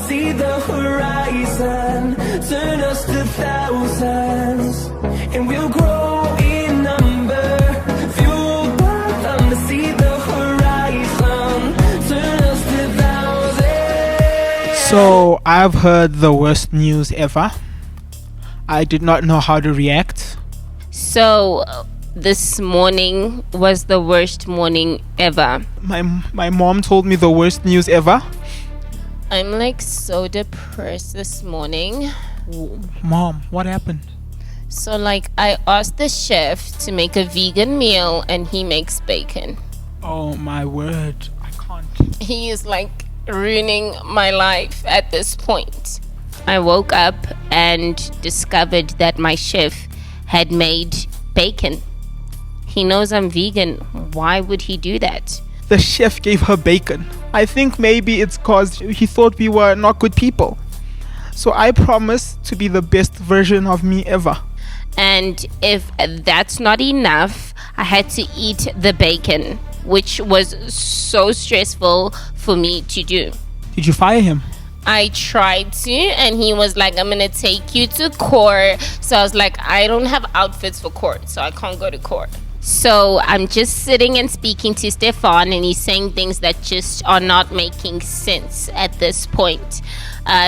see the horizon, turn us to thousands, and we'll grow in number, fueled by them to see the horizon, turn us to thousands. So I've heard the worst news ever. I did not know how to react. So this morning was the worst morning ever. My mom told me the worst news ever. I'm like so depressed this morning. Mom, what happened? So like I asked the chef to make a vegan meal and he makes bacon. Oh my word, I can't. He is like ruining my life at this point. I woke up and discovered that my chef had made bacon. He knows I'm vegan. Why would he do that? The chef gave her bacon. I think maybe it's cause he thought we were not good people. So I promise to be the best version of me ever. And if that's not enough, I had to eat the bacon, which was so stressful for me to do. Did you fire him? I tried to, and he was like, I'm gonna take you to court. So I was like, I don't have outfits for court, so I can't go to court. So I'm just sitting and speaking to Stefan, and he's saying things that just are not making sense at this point.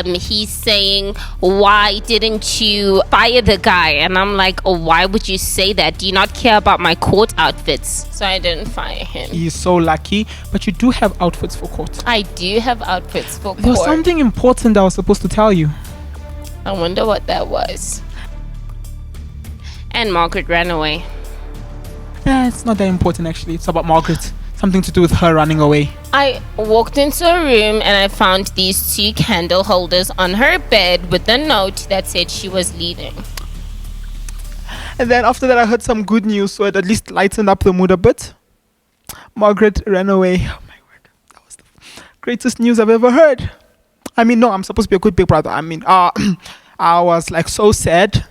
He's saying, why didn't you fire the guy? And I'm like, oh, why would you say that? Do you not care about my court outfits? So I didn't fire him. He's so lucky, but you do have outfits for court. I do have outfits for There was court. something important I was supposed to tell you. I wonder what that was. And Margaret ran away. It's not that important actually. It's about Margaret. Something to do with her running away. I walked into a room and I found these 2 candle holders on her bed with a note that said she was leaving. And then after that I heard some good news, so it at least lightened up the mood a bit. Margaret ran away. Oh my word. That was the greatest news I've ever heard. I mean, no, I'm supposed to be a good big brother. I mean, I was like so sad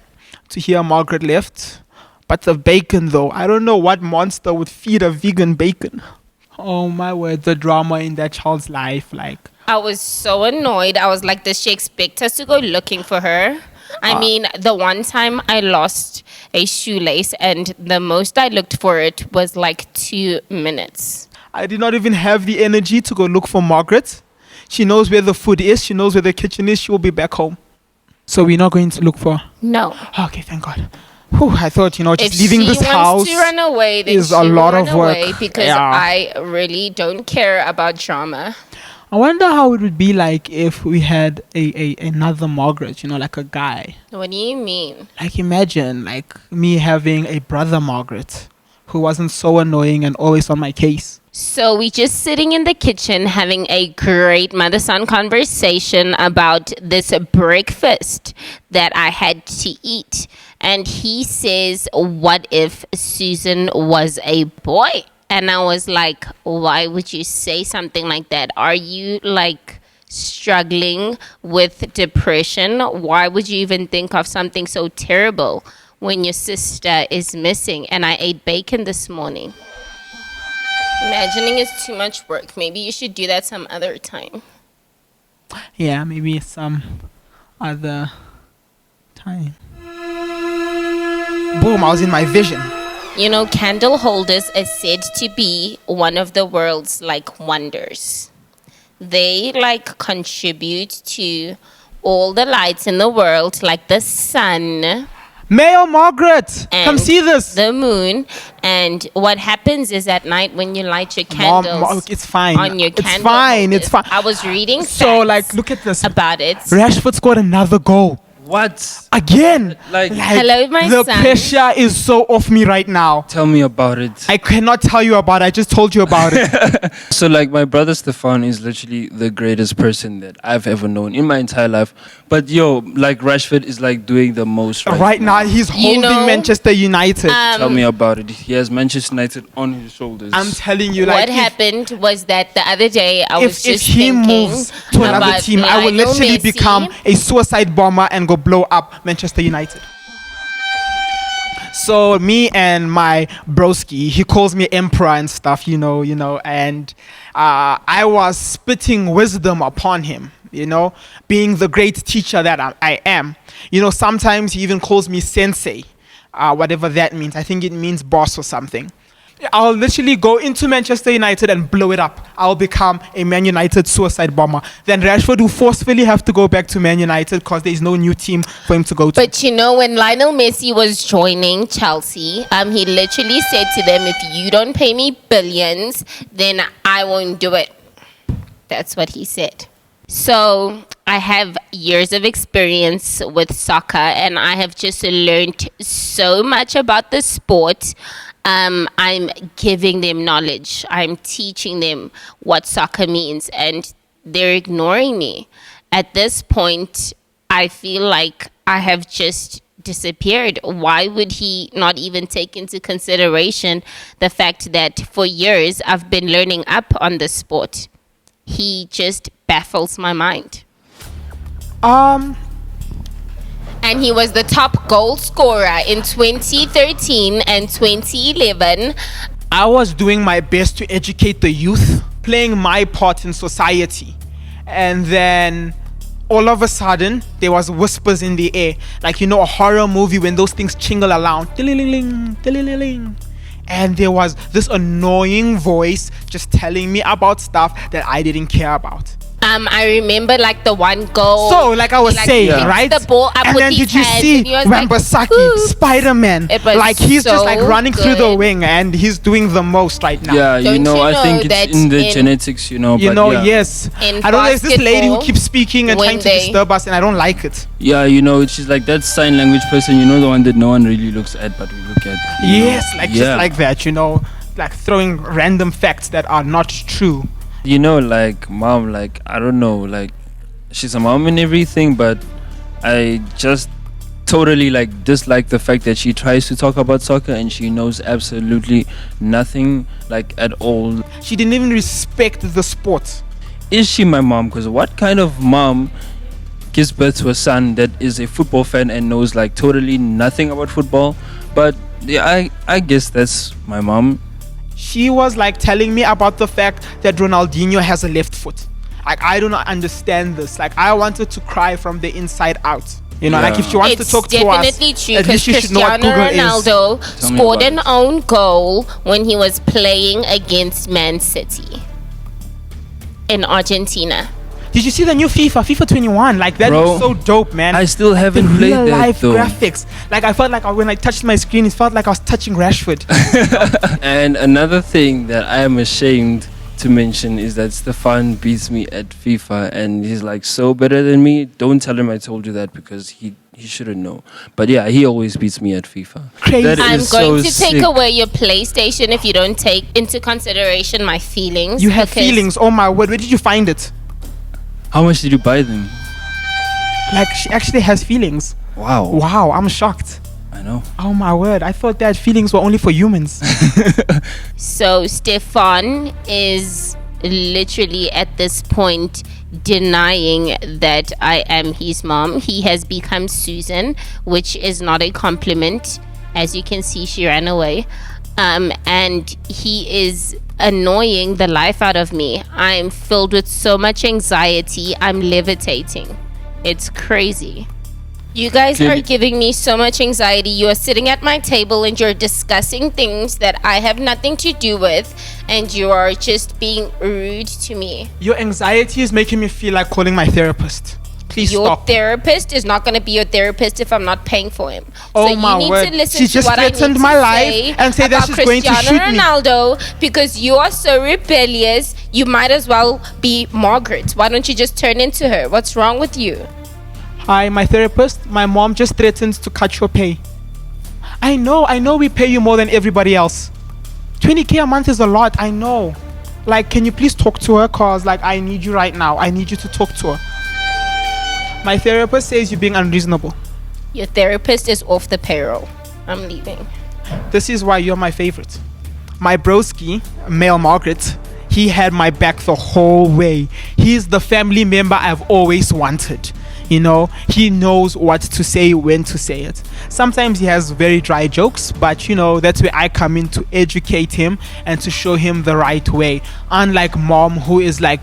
to hear Margaret left. But the bacon though, I don't know what monster would feed a vegan bacon. Oh my word, the drama in that child's life, like. I was so annoyed. I was like, does she expect us to go looking for her? I mean, the one time I lost a shoelace and the most I looked for it was like 2 minutes. I did not even have the energy to go look for Margaret. She knows where the food is. She knows where the kitchen is. She will be back home. So we're not going to look for her? No. Okay, thank God. Whew, I thought, just If leaving she this wants house to run away, then is she a lot will of run work. away because Yeah. I really don't care about drama. I wonder how it would be like if we had another Margaret, like a guy. What do you mean? Like imagine like me having a brother Margaret who wasn't so annoying and always on my case. So we just sitting in the kitchen having a great mother-son conversation about this breakfast that I had to eat. And he says, what if Susan was a boy? And I was like, why would you say something like that? Are you like struggling with depression? Why would you even think of something so terrible when your sister is missing? And I ate bacon this morning. Imagining is too much work. Maybe you should do that some other time. Yeah, maybe some other time. Boom, I was in my vision. Candle holders are said to be one of the world's wonders. They contribute to all the lights in the world, like the sun. Mayor Margaret, come and see this. The moon. And what happens is at night when you light your candles It's fine. on your It's candle fine. It's holders- fine. I was reading So, facts look at this. about it. Rashford scored another goal. What? Again. Hello, my the son. pressure is so off me right now. Tell me about it. I cannot tell you about it. I just told you about it. So my brother Stefan is literally the greatest person that I've ever known in my entire life. But Rashford is doing the most right now, he's holding Manchester United. Tell me about it. He has Manchester United on his shoulders. I'm telling you, What happened was that the other day I was if just he thinking moves to another about team, I will Lionel literally Messi. become a suicide bomber and go blow up Manchester United. So me and my broski, he calls me emperor and stuff, and I was spitting wisdom upon him, you know, being the great teacher that I am. You know, sometimes he even calls me sensei, whatever that means. I think it means boss or something. I'll literally go into Manchester United and blow it up. I'll become a Man United suicide bomber. Then Rashford will forcefully have to go back to Man United because there's no new team for him to go to. But you know, when Lionel Messi was joining Chelsea, he literally said to them, if you don't pay me billions, then I won't do it. That's what he said. So I have years of experience with soccer, and I have just learned so much about the sport. I'm giving them knowledge. I'm teaching them what soccer means, and they're ignoring me. At this point, I feel like I have just disappeared. Why would he not even take into consideration the fact that for years I've been learning up on the sport? He just baffles my mind. And he was the top goal scorer in 2013 and 2011. I was doing my best to educate the youth, playing my part in society. And then all of a sudden, there was whispers in the air. Like, you know, a horror movie when those things jingle around. And there was this annoying voice just telling me about stuff that I didn't care about. I remember like the one goal. So, like I was saying, picked right? the ball up and with then his did you hands see and he was like, Wambasaki, "Ooh." Spider-Man? It was Like he's just like so running through the good. wing, and he's doing the most right now. Yeah, Don't you know, you I know think that it's in the in- genetics, you know. You but know, yeah. yes. In I don't know. There's this lady who basketball, keeps speaking and when trying to they- disturb us, and I don't like it. Yeah, you know, she's like that sign language person, you know, the one that no one really looks at, but we look at. you Yes, know. like Yeah. just like that, you know, like throwing random facts that are not true. You know, like mom, like I don't know, like she's a mom and everything, but I just totally like dislike the fact that she tries to talk about soccer and she knows absolutely nothing, like at all. She didn't even respect the sport. Is she my mom? Because what kind of mom gives birth to a son that is a football fan and knows like totally nothing about football? But yeah, I guess that's my mom. She was like telling me about the fact that Ronaldinho has a left foot. Like, I do not understand this. Like, I wanted to cry from the inside out. You know, Yeah. like if she wants It's to talk to us, definitely true at because least she should know what Cristiano Google is. Ronaldo Tell me scored about an it. own goal when he was playing against Man City in Argentina. Did you see the new FIFA 21? Like, that Bro, looks so dope, man. I still haven't the played real that life though. graphics. Like, I felt like when I touched my screen, it felt like I was touching Rashford. And another thing that I am ashamed to mention is that Stefan beats me at FIFA and he's like so better than me. Don't tell him I told you that because he shouldn't know. But yeah, he always beats me at FIFA. Crazy. That I'm is going so to take sick. away your PlayStation if you don't take into consideration my feelings. You have because feelings. Oh my word. Where did you find it? How much did you buy them? Like, she actually has feelings. Wow. Wow, I'm shocked. I know. Oh my word. I thought that feelings were only for humans. So Stefan is literally at this point denying that I am his mom. He has become Susan, which is not a compliment. As you can see, she ran away. And he is annoying the life out of me. I'm filled with so much anxiety. I'm levitating. It's crazy. You guys Clearly- are giving me so much anxiety. You are sitting at my table and you're discussing things that I have nothing to do with, and you are just being rude to me. Your anxiety is making me feel like calling my therapist. Please Your stop. therapist is not going to be your therapist if I'm not paying for him. Oh so my you need word. to listen She to just what I need threatened to my life say and say that about she's going to Cristiano shoot me. Ronaldo, because you are so rebellious. You might as well be Margaret. Why don't you just turn into her? What's wrong with you? Hi, my therapist. My mom just threatened to cut your pay. I know we pay you more than everybody else. 20K a month is a lot, I know. Like, can you please talk to her? Cause like, I need you right now. I need you to talk to her. My therapist says you're being unreasonable. Your therapist is off the payroll. I'm leaving. This is why you're my favorite. My broski, male Margaret, he had my back the whole way. He's the family member I've always wanted. You know, he knows what to say, when to say it. Sometimes he has very dry jokes, but you know, that's where I come in to educate him and to show him the right way. Unlike mom, who is like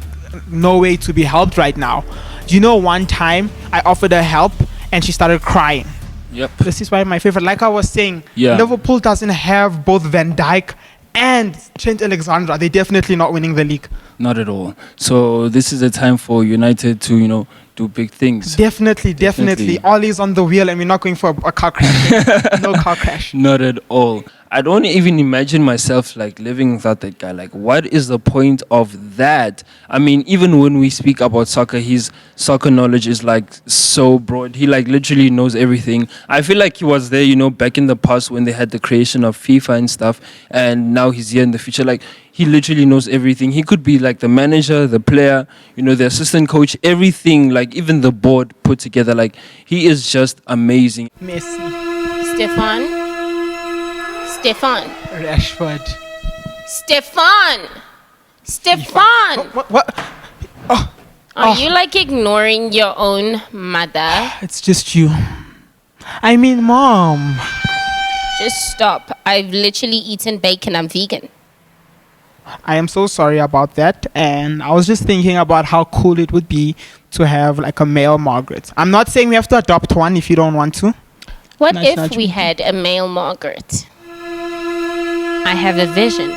no way to be helped right now. Do you know one time I offered her help and she started crying? Yep. This is why my favorite. Like I was saying, Yeah. Liverpool doesn't have both Van Dijk and Trent Alexander. They're definitely not winning the league. Not at all. So this is a time for United to, do big things. Definitely. Ollie's on the wheel and we're not going for a car crash. No car crash. Not at all. I don't even imagine myself like living without that guy. Like, what is the point of that? I mean, even when we speak about soccer, his soccer knowledge is like so broad. He like literally knows everything. I feel like he was there, back in the past when they had the creation of FIFA and stuff, and now he's here in the future. Like, he literally knows everything. He could be like the manager, the player, the assistant coach, everything, like even the board put together. Like, he is just amazing. Messi, Stefan, Rashford. Stefan. What? Are you like ignoring your own mother? It's just you. I mean, Mom. Just stop. I've literally eaten bacon. I'm vegan. I am so sorry about that. And I was just thinking about how cool it would be to have like a male Margaret. I'm not saying we have to adopt one if you don't want to. What Nice if judgment. we had a male Margaret? I have a vision.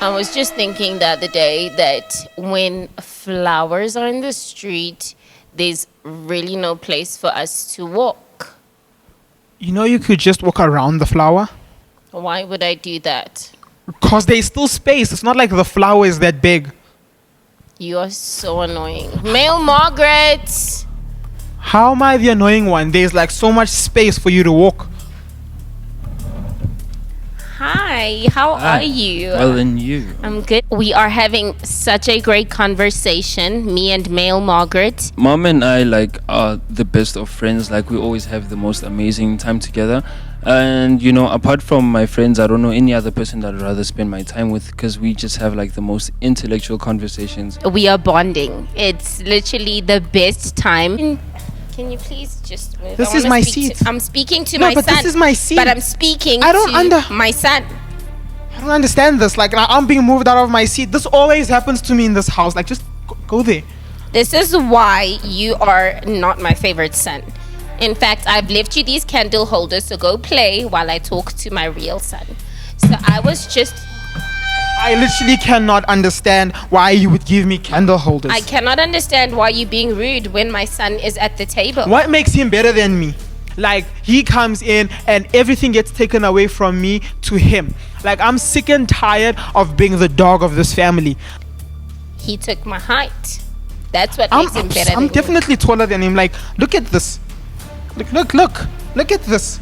I was just thinking the other day that when flowers are in the street, there's really no place for us to walk. You could just walk around the flower. Why would I do that? Because there's still space. It's not like the flower is that big. You are so annoying. Male Margaret! How am I the annoying one? There's like so much space for you to walk. Hi, how are you? Well, and you. I'm good. We are having such a great conversation, me and male Margaret. Mom and I are the best of friends. Like, we always have the most amazing time together. And apart from my friends, I don't know any other person that I'd rather spend my time with, because we just have like the most intellectual conversations. We are bonding. It's literally the best time. Can you please just move? This I is wanna my speak seat. I'm speaking to No, my but son. this is my seat. But I'm speaking I don't to my son. I don't understand this. Like, I'm being moved out of my seat. This always happens to me in this house. Like, just go there. This is why you are not my favorite son. In fact, I've left you these candle holders, so go play while I talk to my real son. So I literally cannot understand why you would give me candle holders. I cannot understand why you're being rude when my son is at the table. What makes him better than me? Like, he comes in and everything gets taken away from me to him. Like, I'm sick and tired of being the dog of this family. He took my height. That's what makes him better I'm than definitely taller than him. Like, look at this. Look at this.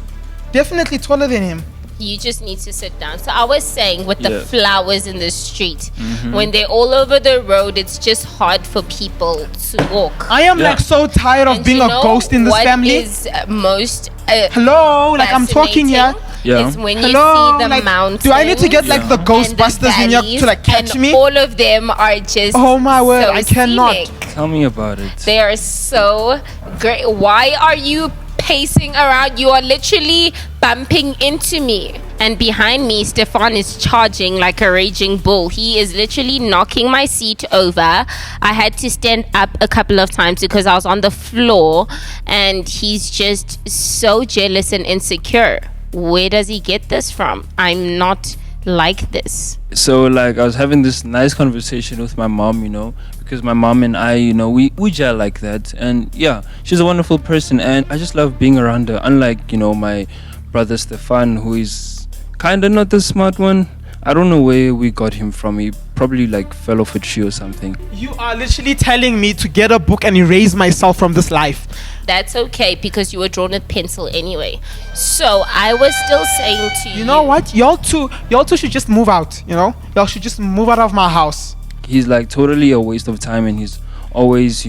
Definitely taller than him. you just need to sit down. So I was saying with the Yeah. flowers in the street, when they're all over the road, it's just hard for people to walk. I am Yeah. like so tired of And being you a know ghost in this what family. is most Hello, like I'm talking here. Yeah. is when Hello, you see the like, mountains. do I need to get like the and Ghostbusters in here valleys, to like catch and me? all of them are just Oh my word, so I cannot. scenic. Tell me about it. They are so great. Why are you pacing around? You are literally bumping into me. And behind me, Stefan is charging like a raging bull. He is literally knocking my seat over. I had to stand up a couple of times because I was on the floor, and he's just so jealous and insecure. Where does he get this from? I'm not like this. So like I was having this nice conversation with my mom, because my mom and I, we gel like that, and yeah, she's a wonderful person, and I just love being around her. Unlike my brother Stefan, who is kind of not the smart one. I don't know where we got him from. He probably like fell off a tree or something. You are literally telling me to get a book and erase myself from this life. That's okay because you were drawn with pencil anyway. So I was still saying to you. You know what? Y'all two should just move out. Y'all should just move out of my house. He's like totally a waste of time, and he's always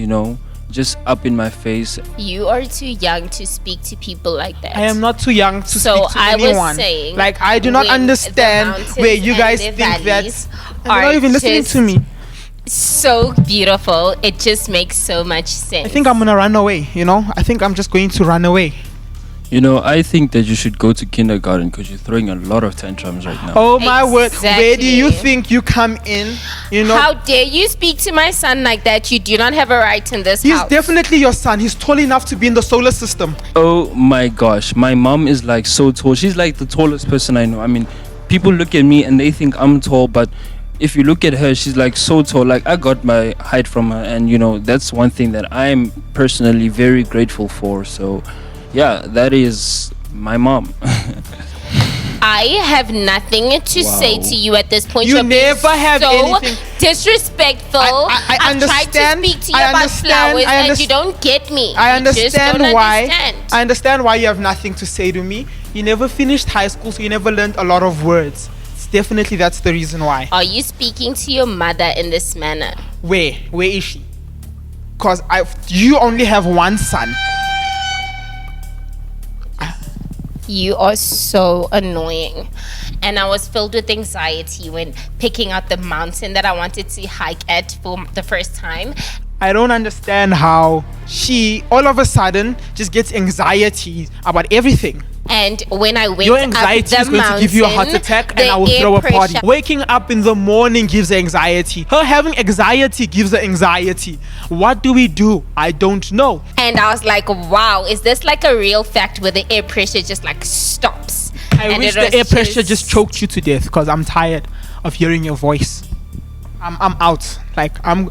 just up in my face. You are too young to speak to people like that. I am not too young to So speak to I was anyone. saying, Like, I do not when understand the where you mountains guys and think the that. valleys You're not are even listening just to me. so beautiful. It just makes so much sense. I think I'm gonna run away. I think I'm just going to run away. You know, I think that you should go to kindergarten because you're throwing a lot of tantrums right now. Oh my word! Where do you Exactly. think you come in? You know, How dare you speak to my son like that? You do not have a right in this he's house. definitely your son. He's tall enough to be in the solar system. Oh my gosh, my mom is like so tall. She's like the tallest person I know. I mean, people look at me and they think I'm tall, but if you look at her, she's like so tall. Like, I got my height from her, and you know, that's one thing that I'm personally very grateful for. So yeah, that is my mom. I have nothing to say Wow. to you at this point. You You're being never have so anything- disrespectful. I I've tried understand- to speak to you I about understand- flowers I and underst- you don't get me. I You just understand don't why. understand. I understand why you have nothing to say to me. You never finished high school, so you never learned a lot of words. It's definitely that's the reason why. Are you speaking to your mother in this manner? Where is she? Cause you only have one son. You are so annoying. And I was filled with anxiety when picking out the mountain that I wanted to hike at for the first time. I don't understand how she all of a sudden just gets anxiety about everything. And when I went Your up anxiety the is going to give you a heart mountain, attack and the I will air throw a party. pressure- Waking up in the morning gives her anxiety. Her having anxiety gives her anxiety. What do we do? I don't know. And I was like, wow, is this like a real fact where the air pressure just like stops? I And wish it the was air pressure just choked you to death because I'm tired of hearing your voice. I'm out. Like I'm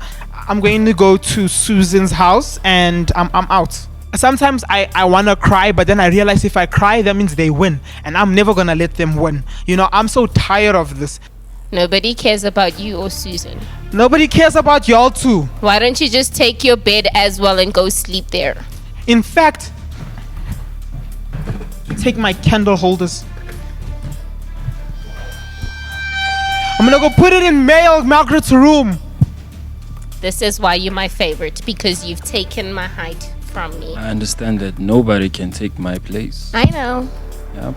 going to go to Susan's house and I'm out. Sometimes I want to cry, but then I realize if I cry, that means they win. And I'm never going to let them win. You know, I'm so tired of this. Nobody cares about you or Susan. Nobody cares about y'all too. Why don't you just take your bed as well and go sleep there? In fact, take my candle holders. I'm going to go put it in Margaret's room. This is why you're my favorite, because you've taken my height from me. I understand that nobody can take my place. I know. Yep.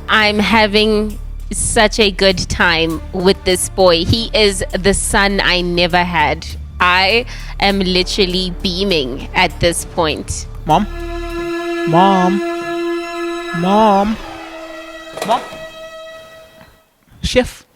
I'm having such a good time with this boy. He is the son I never had. I am literally beaming at this point. Mom? Mom? Mom? Mom? Chef,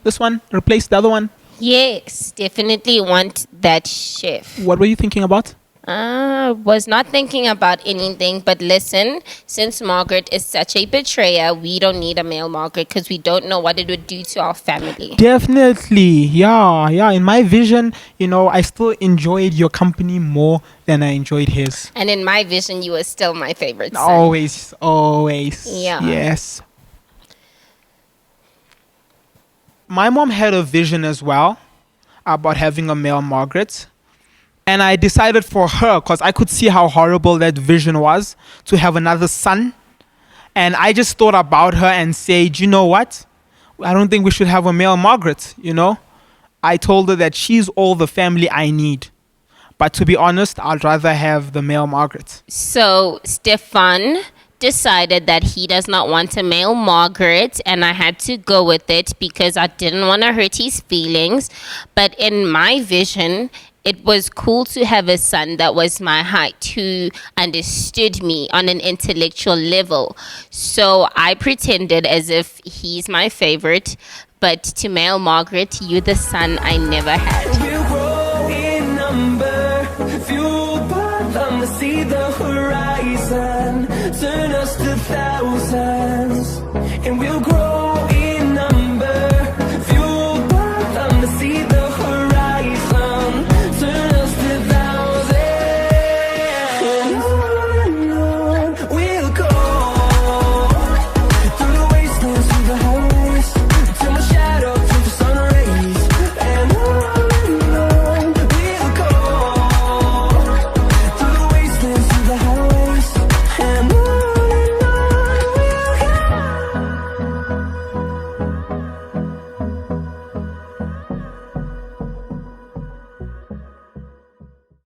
this one, replace the other one. Yes, definitely want that chef. What were you thinking about? Was not thinking about anything, but listen, since Margaret is such a betrayer, we don't need a male Margaret because we don't know what it would do to our family. Definitely, yeah. In my vision, you know, I still enjoyed your company more than I enjoyed his. And in my vision, you are still my favorite son. Always. Yeah. Yes. My mom had a vision as well about having a male Margaret. And I decided for her, because I could see how horrible that vision was, to have another son. And I just thought about her and said, you know what? I don't think we should have a male Margaret, you know? I told her that she's all the family I need. But to be honest, I'd rather have the male Margaret. So Stefan decided that he does not want a male Margaret, and I had to go with it because I didn't want to hurt his feelings. But in my vision, it was cool to have a son that was my height, who understood me on an intellectual level. So I pretended as if he's my favorite, but to male Margaret, you're the son I never had. We'll grow in number, fueled by them to see the horizon, turn us to thousands, and we'll grow